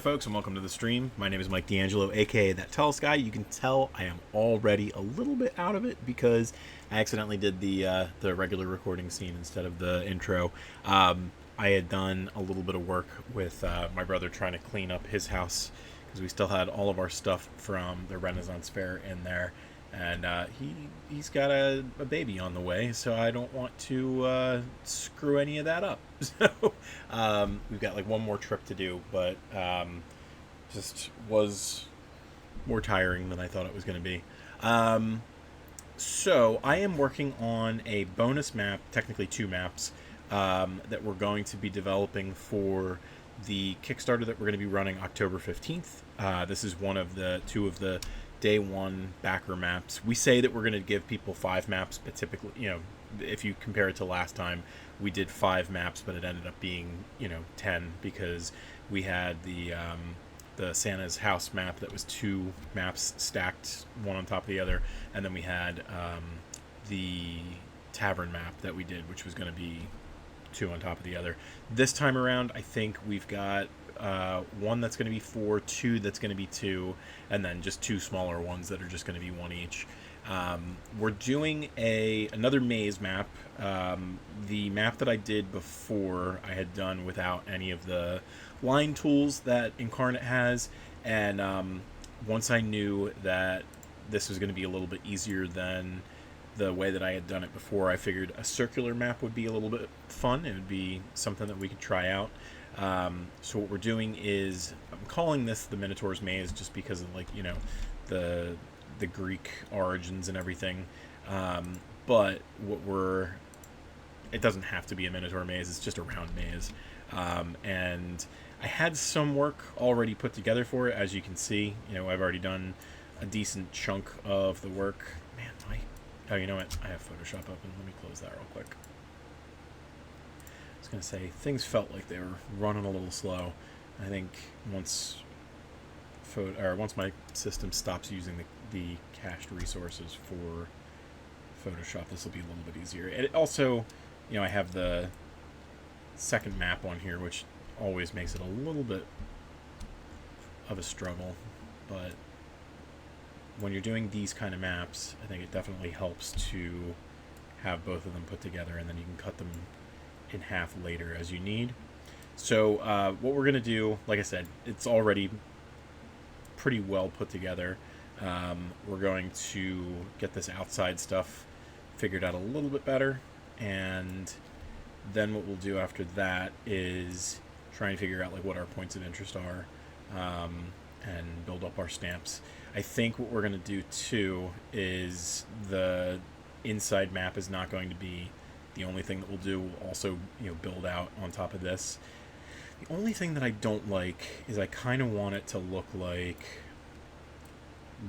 folks, and welcome to the stream. My name is Mike D'Angelo, aka That Tellest Guy. You can tell I am already a little bit out of it because I accidentally did the regular recording scene instead of the intro. I had done a little bit of work with my brother trying to clean up his house because we still had all of our stuff from the Renaissance Fair in there, and he's got a baby on the way, so I don't want to screw any of that up. So we've got like one more trip to do, but just was more tiring than I thought it was going to be. So I am working on a bonus map, technically two maps, that we're going to be developing for the Kickstarter that we're going to be running October 15th. This is one of the two of the day one backer maps. We say that we're going to give people 5 maps, but typically, if you compare it to last time, we did 5 maps, but it ended up being, 10 because we had the Santa's house map that was 2 maps stacked one on top of the other, and then we had the tavern map that we did, which was going to be 2 on top of the other. This time around, I think we've got one that's going to be 4, 2 that's going to be 2, and then just 2 smaller ones that are just going to be 1 each. We're doing another maze map. The map that I did before I had done without any of the line tools that Inkarnate has, and once I knew that this was going to be a little bit easier than the way that I had done it before, I figured a circular map would be a little bit fun. It would be something that we could try out. So what we're doing is, I'm calling this the Minotaur's Maze just because of the Greek origins and everything. But it doesn't have to be a Minotaur maze, it's just a round maze. And I had some work already put together for it, as you can see. I've already done a decent chunk of the work. Man, oh, you know what? I have Photoshop open. Let me close that real quick. I was going to say, things felt like they were running a little slow. I think once my system stops using the cached resources for Photoshop, this will be a little bit easier. And it also, I have the second map on here, which always makes it a little bit of a struggle, but when you're doing these kind of maps, I think it definitely helps to have both of them put together, and then you can cut them in half later as you need. So what we're going to do, like I said, it's already pretty well put together. We're going to get this outside stuff figured out a little bit better, and then what we'll do after that is try and figure out what our points of interest are, and build up our stamps. I think what we're going to do too is the inside map is not going to be the only thing that we'll do. We'll also build out on top of this. The only thing that I don't like is I kind of want it to look like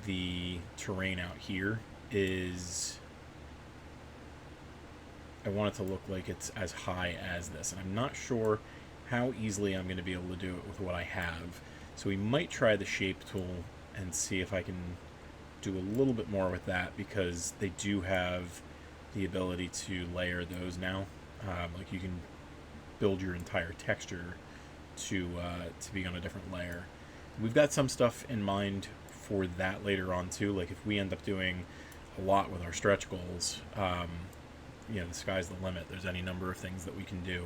the terrain out here is, I want it to look like it's as high as this, and I'm not sure how easily I'm going to be able to do it with what I have. So we might try the shape tool and see if I can do a little bit more with that, because they do have the ability to layer those now. You can build your entire texture to be on a different layer. We've got some stuff in mind for that later on too. If we end up doing a lot with our stretch goals, the sky's the limit. There's any number of things that we can do.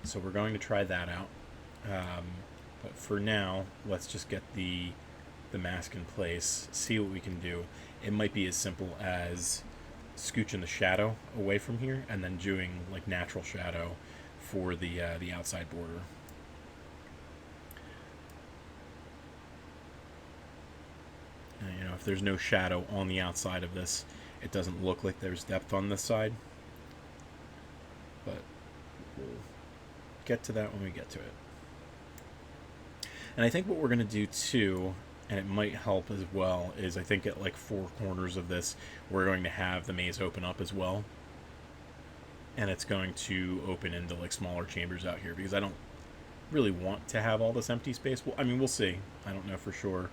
So we're going to try that out. But for now, let's just get the mask in place, see what we can do. It might be as simple as scooching the shadow away from here and then doing natural shadow for the outside border. And, if there's no shadow on the outside of this, it doesn't look like there's depth on this side. But we'll get to that when we get to it. And I think what we're going to do too, and it might help as well, is I think at 4 corners of this, we're going to have the maze open up as well. And it's going to open into smaller chambers out here, because I don't really want to have all this empty space. Well, we'll see. I don't know for sure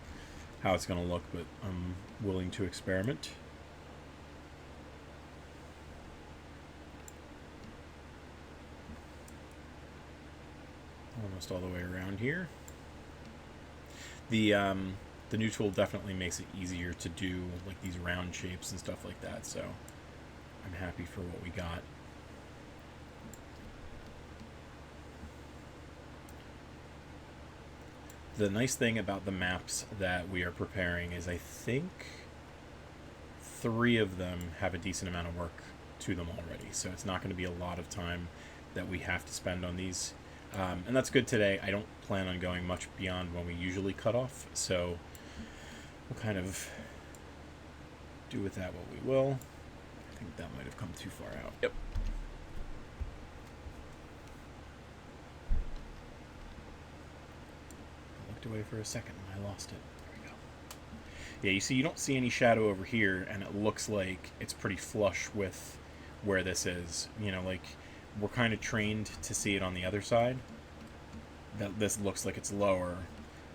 how it's going to look, but I'm willing to experiment. Almost all the way around here. The new tool definitely makes it easier to do like these round shapes and stuff like that, so I'm happy for what we got. The nice thing about the maps that we are preparing is I think 3 of them have a decent amount of work to them already, so it's not going to be a lot of time that we have to spend on these. And that's good today. I don't plan on going much beyond when we usually cut off, so we'll kind of do with that what we will. I think that might have come too far out. Yep. I looked away for a second and I lost it. There we go. Yeah, you see, you don't see any shadow over here, and it looks like it's pretty flush with where this is. You know, like, we're kind of trained to see it on the other side. That this looks like it's lower.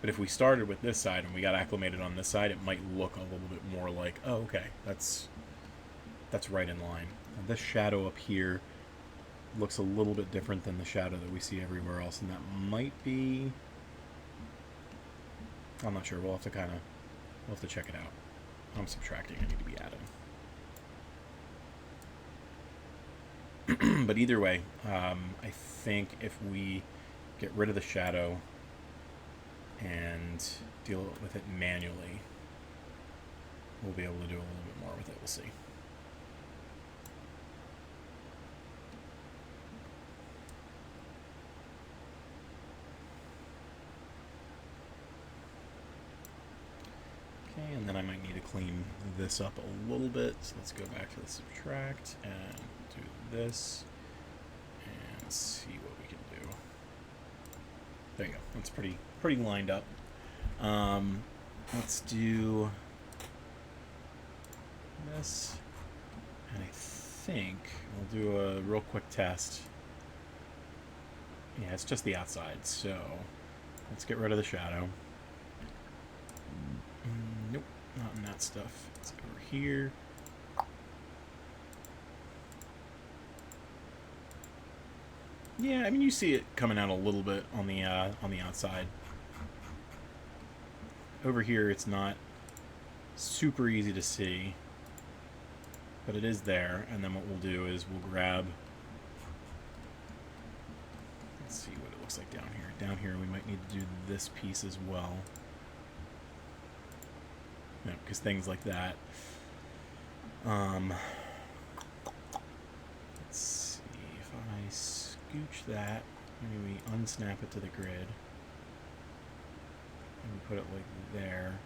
But if we started with this side and we got acclimated on this side, it might look a little bit more like, oh, okay, that's right in line. And this shadow up here looks a little bit different than the shadow that we see everywhere else, and that might be... I'm not sure. We'll have to check it out. I'm subtracting. I need to be adding. But either way, I think if we get rid of the shadow and deal with it manually, we'll be able to do a little bit more with it. We'll see. Okay, and then I might need to clean this up a little bit. So let's go back to the subtract and do this and see what we can do. There you go. That's pretty lined up. Let's do this, and I think we'll do a real quick test. Yeah, it's just the outside, so let's get rid of the shadow. Nope, not in that stuff. It's over here. Yeah, I mean, you see it coming out a little bit on the outside. Over here, it's not super easy to see, but it is there. And then what we'll do is we'll grab. Let's see what it looks like down here. Down here, we might need to do this piece as well. No, because things like that. Let's see if I scooch that. Maybe we unsnap it to the grid. And we put it like there.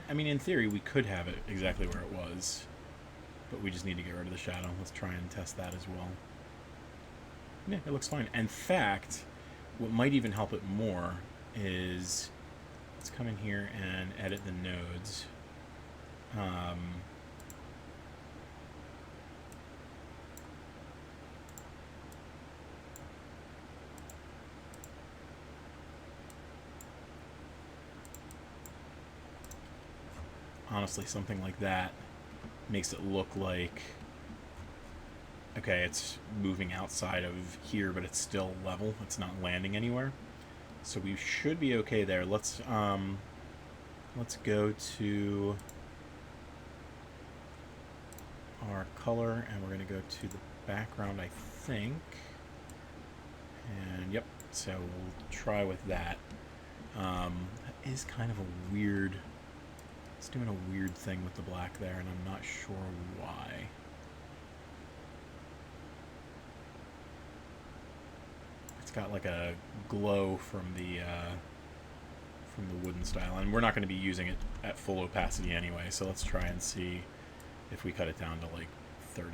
I mean, in theory, we could have it exactly where it was, but we just need to get rid of the shadow. Let's try and test that as well. Yeah, it looks fine. In fact, what might even help it more is let's come in here and edit the nodes. Honestly, something like that makes it look like, okay, it's moving outside of here, but it's still level. It's not landing anywhere. So we should be okay there. Let's go to our color, and we're going to go to the background, I think. And yep, so we'll try with that. That is kind of a weird... It's doing a weird thing with the black there, and I'm not sure why. It's got like a glow from the wooden style, and we're not going to be using it at full opacity anyway, so let's try and see if we cut it down to like 35%,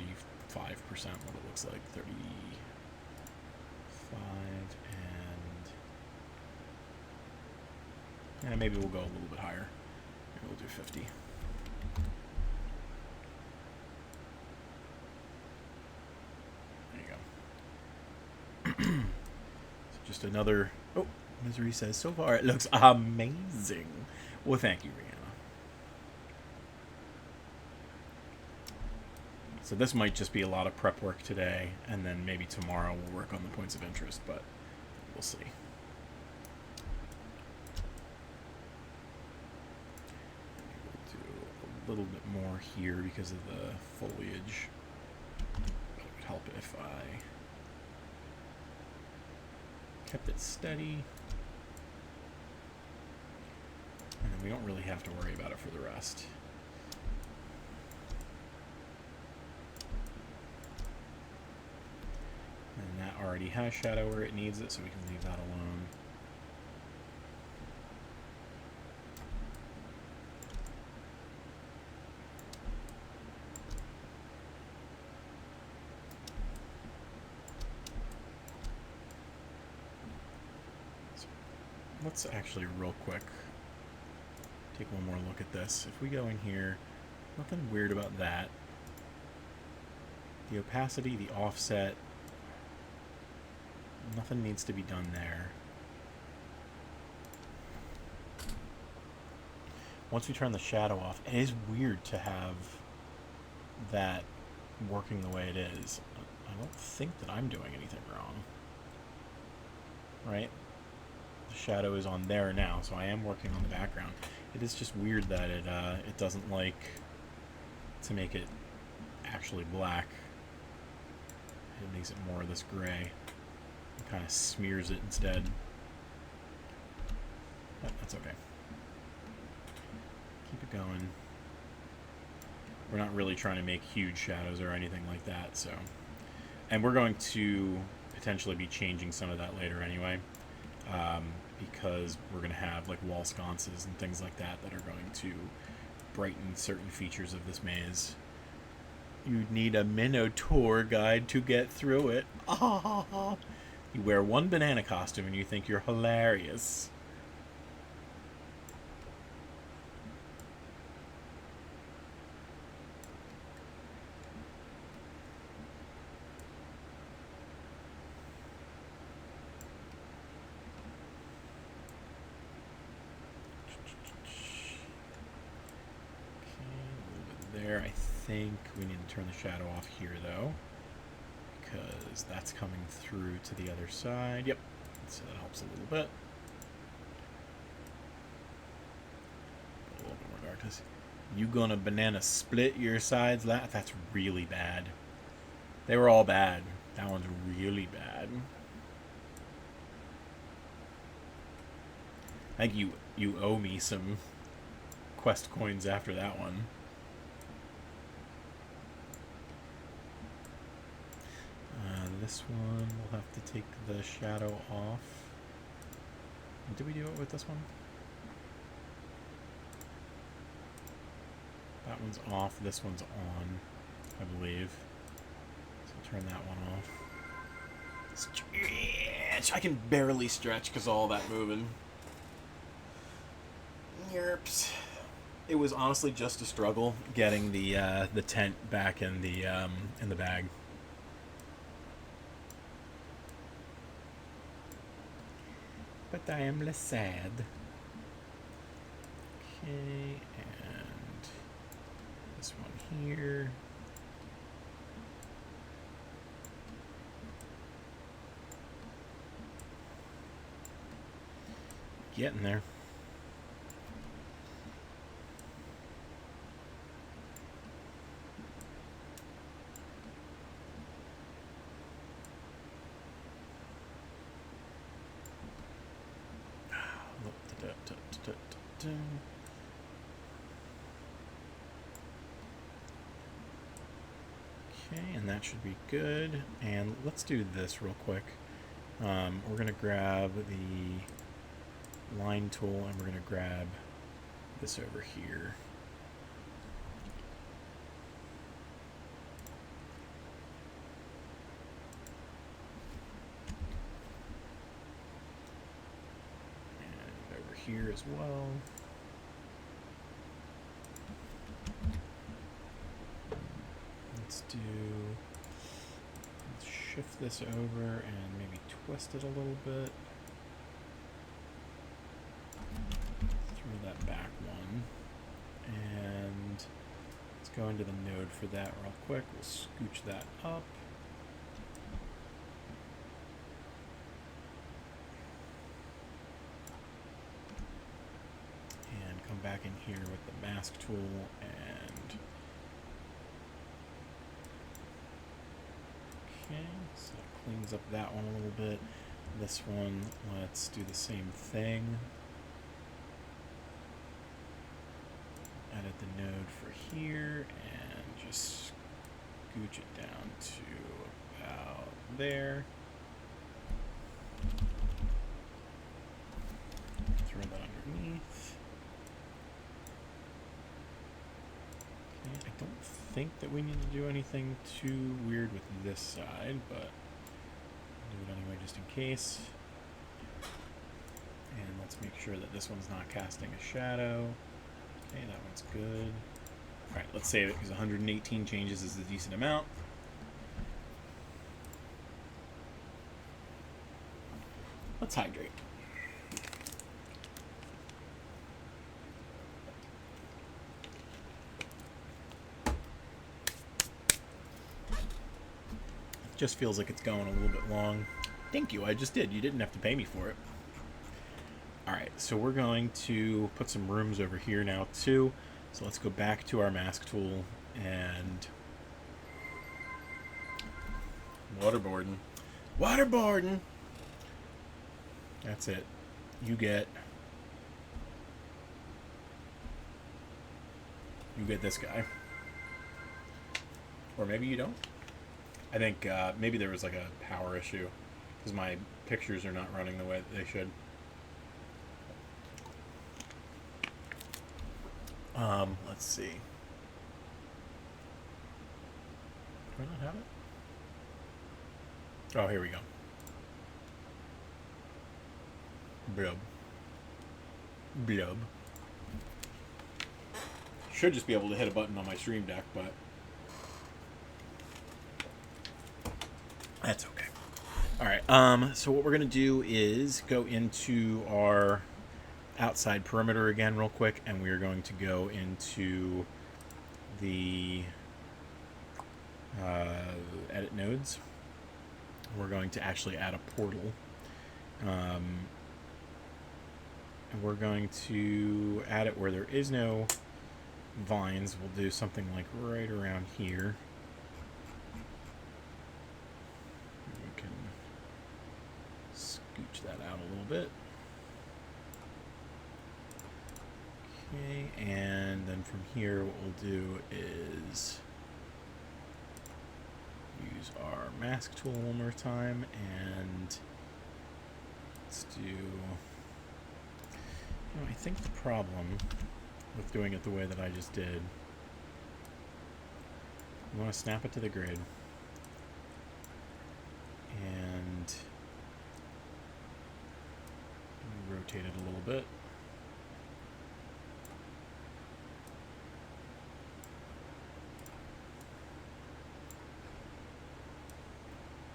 what it looks like. 35, and maybe we'll go a little bit higher. Maybe we'll do 50. There you go. So just another... Oh, Misery says, so far it looks amazing. Well, thank you, Rihanna. So this might just be a lot of prep work today, and then maybe tomorrow we'll work on the points of interest, but we'll see. little bit more here because of the foliage. But it would help if I kept it steady. And then we don't really have to worry about it for the rest. And that already has shadow where it needs it, so we can leave that alone. Let's actually real quick take one more look at this. If we go in here, nothing weird about that. The opacity, the offset, nothing needs to be done there. Once we turn the shadow off, it is weird to have that working the way it is. I don't think that I'm doing anything wrong. Right? The shadow is on there now, so I am working on the background. It is just weird that it doesn't like to make it actually black. It makes it more of this gray. It kind of smears it instead. But that's okay. Keep it going. We're not really trying to make huge shadows or anything like that, so. And we're going to potentially be changing some of that later anyway. Because we're going to have like wall sconces and things like that that are going to brighten certain features of this maze. You'd need a Minotaur guide to get through it. You wear one banana costume and you think you're hilarious. I think we need to turn the shadow off here though, because that's coming through to the other side. Yep, so that helps a little bit. A little bit more darkness. You gonna banana split your sides? That's really bad. They were all bad. That one's really bad. I think you owe me some quest coins after that one. This one, we'll have to take the shadow off. Did we do it with this one? That one's off, this one's on, I believe. So turn that one off. Stretch! I can barely stretch because of all that moving. Yerps. It was honestly just a struggle getting the tent back in the bag. But I am less sad. Okay, and this one here. Getting there. Okay, and that should be good. And let's do this real quick. We're going to grab the line tool and we're going to grab this over here. And over here as well. Let's shift this over and maybe twist it a little bit. Through that back one. And let's go into the node for that real quick. We'll scooch that up. And come back in here with the mask tool and... Okay, so it cleans up that one a little bit. This one, let's do the same thing. Edit the node for here and just scooch it down to about there. Throw that underneath. Okay, I don't think that we need to do anything too weird with this side, but I'll do it anyway just in case. And let's make sure that this one's not casting a shadow. Okay, that one's good. Alright, let's save it because 118 changes is a decent amount. Let's hydrate. Just feels like it's going a little bit long. Thank you, I just did. You didn't have to pay me for it. Alright, so we're going to put some rooms over here now too. So let's go back to our mask tool and... Waterboarding. Waterboarding! That's it. You get this guy. Or maybe you don't. I think maybe there was like a power issue because my pictures are not running the way that they should. Let's see. Do I not have it? Oh, here we go. Blub. Blub. Should just be able to hit a button on my stream deck, but that's okay. Alright, so what we're going to do is go into our outside perimeter again real quick, and we are going to go into the edit nodes. We're going to actually add a portal. And we're going to add it where there is no vines. We'll do something like right around here. We can scooch that out a little bit. Okay, and then from here what we'll do is use our mask tool one more time, and let's do... I think the problem with doing it the way that I just did, you want to snap it to the grid and rotate it a little bit.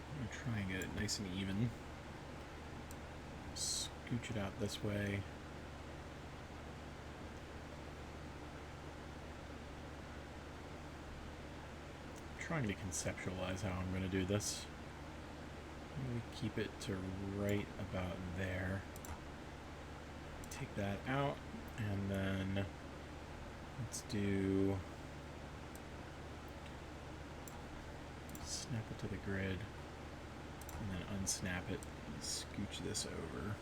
I'm going to try and get it nice and even. Scooch it out this way. Trying to conceptualize how I'm going to do this. Maybe keep it to right about there. Take that out, and then let's do snap it to the grid, and then unsnap it and scooch this over.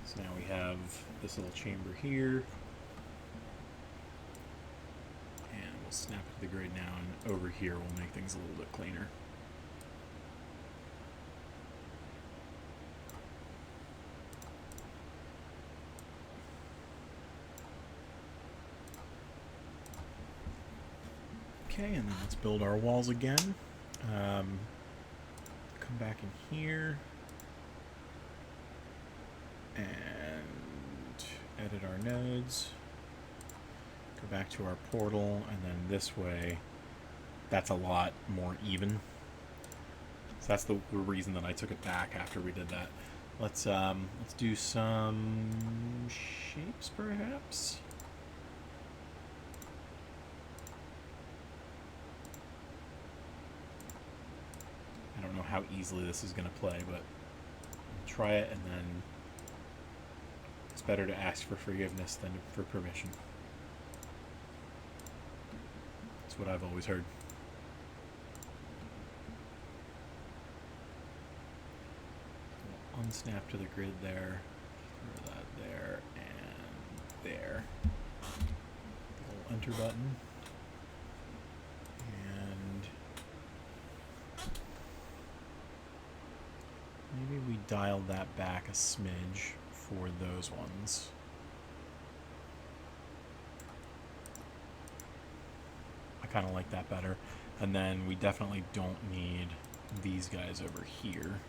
So now we have this little chamber here. We'll snap it to the grid now, and over here we'll make things a little bit cleaner. Okay, and then let's build our walls again. Come back in here and edit our nodes. Go back to our portal, and then this way, that's a lot more even. So that's the reason that I took it back after we did that. Let's do some shapes, perhaps. I don't know how easily this is going to play, but I'll try it and then better to ask for forgiveness than for permission. That's what I've always heard. So we'll unsnap to the grid there, throw that there, and there. The little enter button. And maybe we dialed that back a smidge for those ones. I kind of like that better. And then we definitely don't need these guys over here.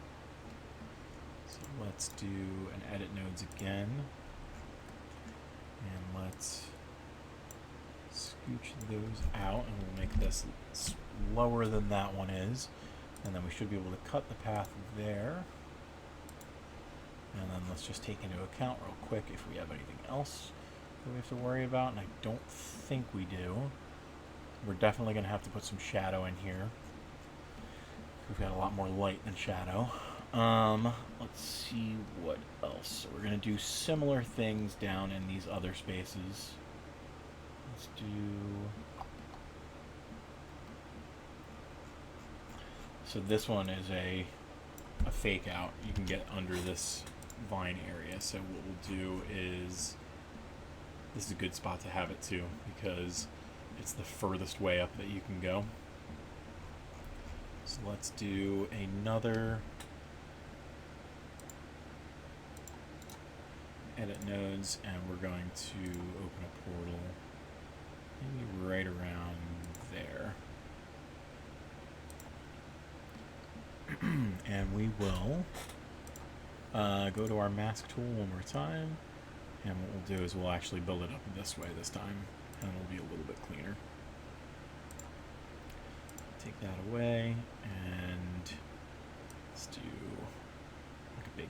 So let's do an edit nodes again. And let's scooch those out, and we'll make this lower than that one is. And then we should be able to cut the path there. And then let's just take into account real quick if we have anything else that we have to worry about, and I don't think we do. We're definitely going to have to put some shadow in here. We've got a lot more light than shadow. Let's see what else. So we're going to do similar things down in these other spaces. Let's do... So this one is a fake out. You can get under this vine area. So what we'll do is, this is a good spot to have it too, because it's the furthest way up that you can go. So let's do another edit nodes, and we're going to open a portal maybe right around there. And we will go to our mask tool one more time, and what we'll do is we'll actually build it up this way this time, and it'll be a little bit cleaner. Take that away, and let's do like a big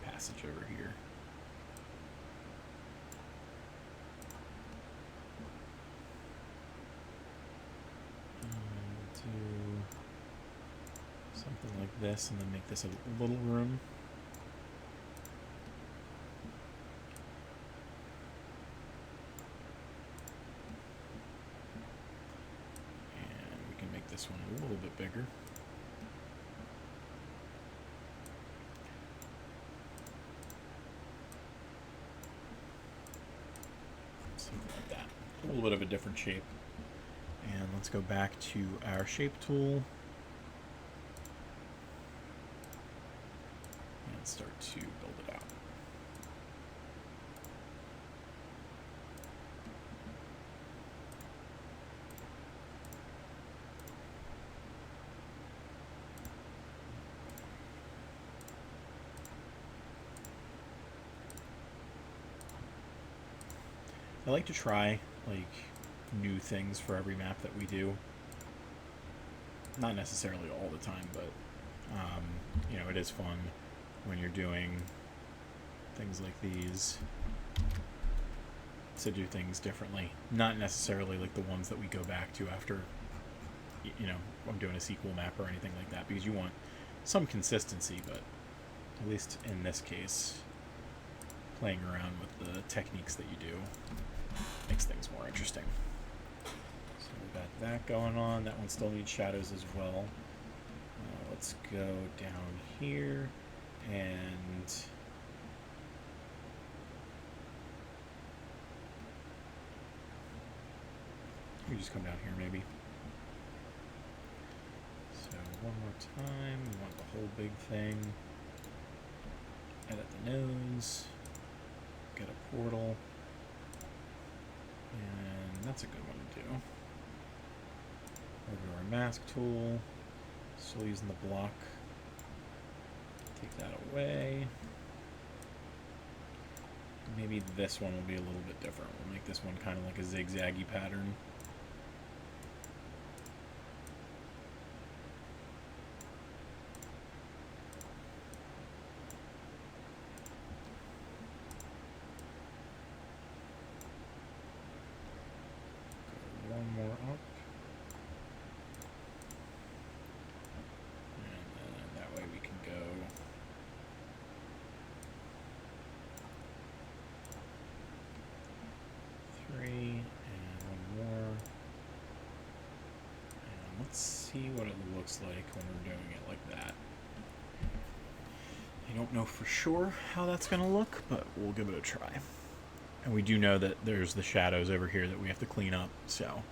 passage over here. Do something like this, and then make this a little room. And we can make this one a little bit bigger. Something like that. A little bit of a different shape. And let's go back to our shape tool and start to build it out. I like to try new things for every map that we do. Not necessarily all the time, but you know, it is fun when you're doing things like these to do things differently. Not necessarily like the ones that we go back to after, you know, I'm doing a sequel map or anything like that, because you want some consistency, but at least in this case, playing around with the techniques that you do makes things more interesting. So we've got that going on. That one still needs shadows as well. Let's go down here, and we just come down here maybe. So one more time, we want the whole big thing. Edit the nose, get a portal, and that's a good one to do. Over to our mask tool, still using the block. Take that away. Maybe this one will be a little bit different. We'll make this one kind of like a zigzaggy pattern. One more up. And then that way we can go see what it looks like when we're doing it like that. I don't know for sure how that's going to look, but we'll give it a try. And we do know that there's the shadows over here that we have to clean up, so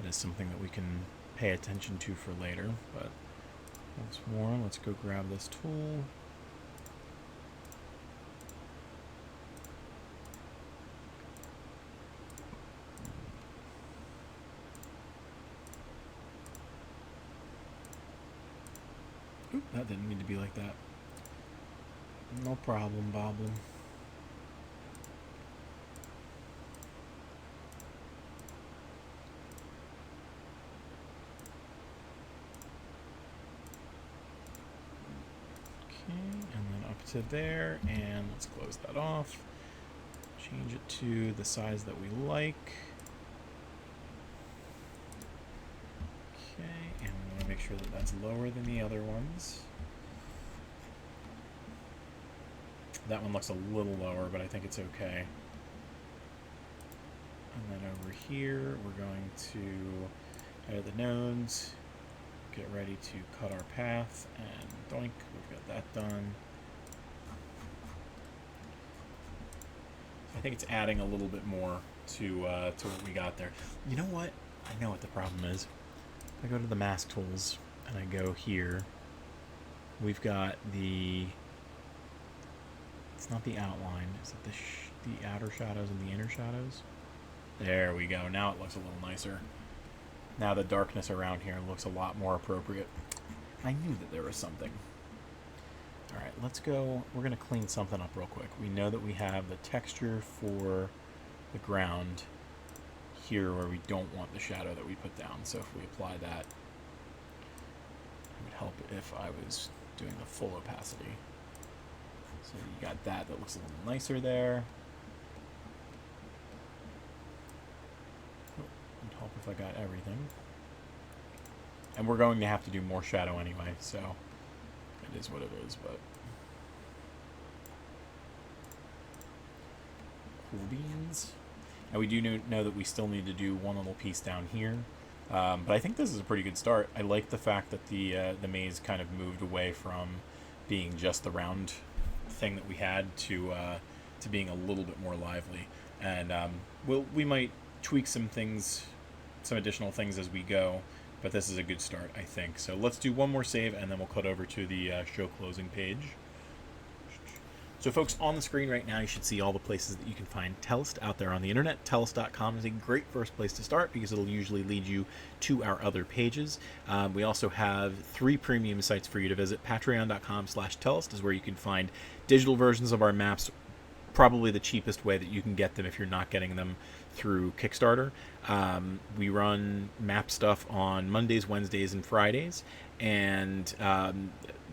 that is something that we can pay attention to for later. But once more, let's go grab this tool. Oop, that didn't need to be like that. No problem, Boblin. To there, and let's close that off. Change it to the size that we like. Okay, and we want to make sure that that's lower than the other ones. That one looks a little lower, but I think it's okay. And then over here, we're going to edit the nodes, get ready to cut our path, and doink, we've got that done. I think it's adding a little bit more to what we got there. You know what? I know what the problem is. If I go to the mask tools and I go here, we've got the... It's not the outline. Is it the outer shadows and the inner shadows? There we go. Now it looks a little nicer. Now the darkness around here looks a lot more appropriate. I knew that there was something. Alright, let's go. We're going to clean something up real quick. We know that we have the texture for the ground here where we don't want the shadow that we put down. So if we apply that, it would help if I was doing the full opacity. So you got that. That looks a little nicer there. Oh, it would help if I got everything. And we're going to have to do more shadow anyway, so... It is what it is, but cool beans. And we do know that we still need to do one little piece down here, but I think this is a pretty good start. I like the fact that the maze kind of moved away from being just the round thing that we had to being a little bit more lively. And we might tweak some things, some additional things as we go. But this is a good start, I think. So let's do one more save, and then we'll cut over to the show closing page. So folks, on the screen right now, you should see all the places that you can find Tellest out there on the internet. Tellest.com is a great first place to start because it'll usually lead you to our other pages. We also have 3 premium sites for you to visit. Patreon.com/Tellest is where you can find digital versions of our maps, probably the cheapest way that you can get them if you're not getting them through Kickstarter. We run map stuff on Mondays, Wednesdays, and Fridays, and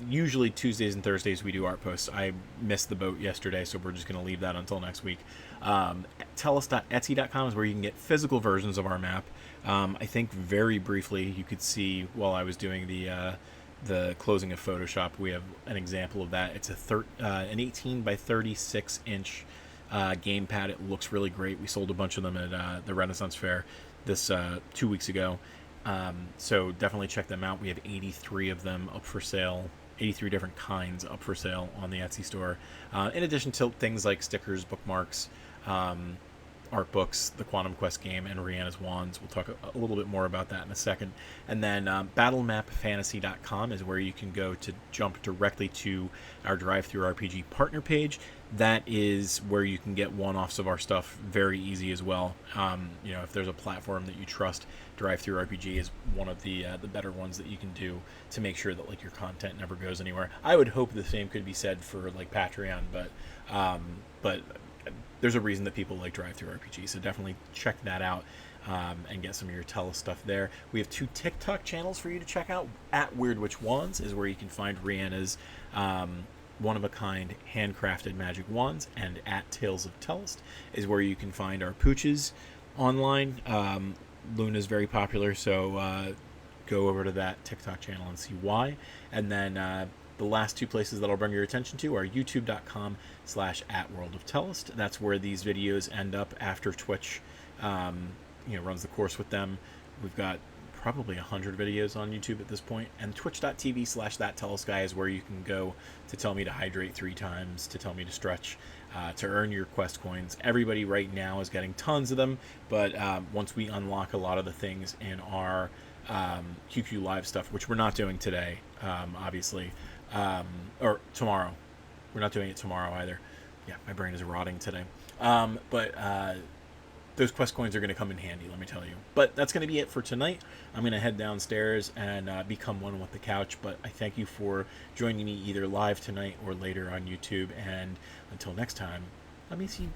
usually Tuesdays and Thursdays we do art posts. I missed the boat yesterday, so we're just going to leave that until next week. Tellest.etsy.com is where you can get physical versions of our map. I think very briefly you could see while I was doing the closing of Photoshop, we have an example of that. It's an 18 by 36 inch gamepad. It looks really great. We sold a bunch of them at the Renaissance Fair this 2 weeks ago. So definitely check them out. We have 83 of them up for sale, 83 different kinds up for sale on the Etsy store. In addition to things like stickers, bookmarks, art books, the Quantum Quest game, and Rihanna's Wands. We'll talk a little bit more about that in a second. And then battlemapfantasy.com is where you can go to jump directly to our Drive-Thru RPG partner page. That is where you can get one-offs of our stuff very easy as well. If there's a platform that you trust, Drive-Thru RPG is one of the better ones that you can do to make sure that your content never goes anywhere. I would hope the same could be said for Patreon, but there's a reason that people like Drive-Thru RPG, so definitely check that out and get some of your Tellest stuff there. We have 2 TikTok channels for you to check out. At Weird Witch Wands is where you can find Rihanna's one-of-a-kind handcrafted magic wands, and at Tales of Tellest is where you can find our pooches online. Luna's very popular, so go over to that TikTok channel and see why. And then the last 2 places that I'll bring your attention to are youtube.com/@worldofTellest. That's where these videos end up after Twitch runs the course with them. We've got probably 100 videos on YouTube at this point, and twitch.tv/thattellestguy is where you can go to tell me to hydrate 3 times, to tell me to stretch, to earn your quest coins. Everybody right now is getting tons of them, but once we unlock a lot of the things in our QQ Live stuff, which we're not doing today, obviously, or tomorrow. We're not doing it tomorrow either. Yeah, my brain is rotting today. But those quest coins are going to come in handy, let me tell you. But that's going to be it for tonight. I'm going to head downstairs and become one with the couch. But I thank you for joining me either live tonight or later on YouTube. And until next time, let me see